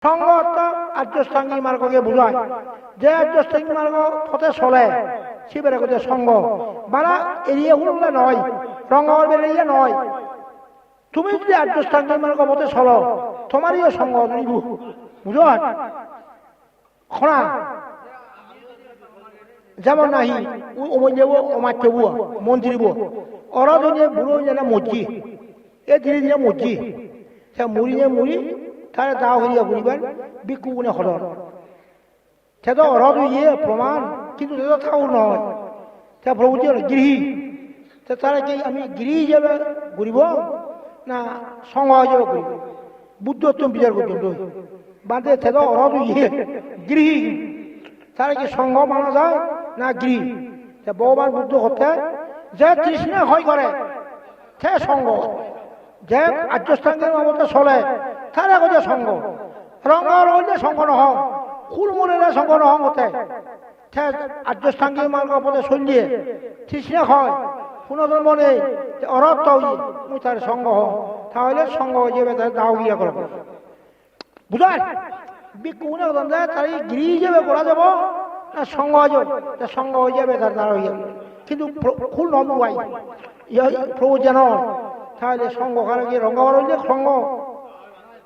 সঙ্গ অর্থ আর্যষ্টাঙ্গী মার্গকে বোঝায়। যে আর্যষ্টাঙ্গী মার্গ পথে চলে শিবের কথা সঙ্গ বানা এড়িয়ে হুললে নয়, রঙর বেরিয়ে নয়। তুমি যদি আর্যষ্টাঙ্গী মার্গ পথে চলো তোমারই সঙ্গ নিব, বুঝো খনা যেমন নাহি ওমন যাবো অমার চেবো মন্ত্রী ওরা যদি বুড়ো যেন মজ্জি এ ধীরে ধীরে মজ্জি সে মুড়ি যে মুড়ি তাহলে দাও হইয়া ঘুরিবেন বিকু গুণে হরণ সে তো অরদ ইয়ে প্রমাণ, কিন্তু সে তো ঠাকুর নয়, সে প্রভুতি হল গৃহী। তারা কি আমি গৃহী হিসেবে ঘুরিব না সঙ্গ হিসেবে ঘুরিব? বুদ্ধত্ব বিচার করছেন বাদে সে তো অরদ ইয়ে গৃহী, তারা কি সঙ্গ মানা যায় না গৃহী? ভগবান বুদ্ধ হতে যে তৃষ্ণা হয় করে সে সঙ্গ, যে আর্যষ্টাঙ্গের মতো চলে তারা কথা সঙ্গ। রঙর হইলে সঙ্গ নহ, ফুলমূলের সঙ্গ নহ মতে সে আর্যষ্টাঙ্গিক মার্গ পথে চলিয়ে তৃষ্ণা হয় পুনর্জন্ম নেই অরত্ত মুই তার সঙ্গ হ, তাহলে সঙ্গ হয়ে যাবে তার দাও গিয়া করা বুঝায় বিকুনে তার গৃহী হিসেবে করা যাব না সঙ্গ হয়ে যাবে, সঙ্গ হয়ে যাবে তার দ্বারা হয়ে যাবে। কিন্তু ফুল নবাই প্রভু যেন তাহলে সঙ্গ কারো গিয়ে রঙ্গ হইলে সঙ্গ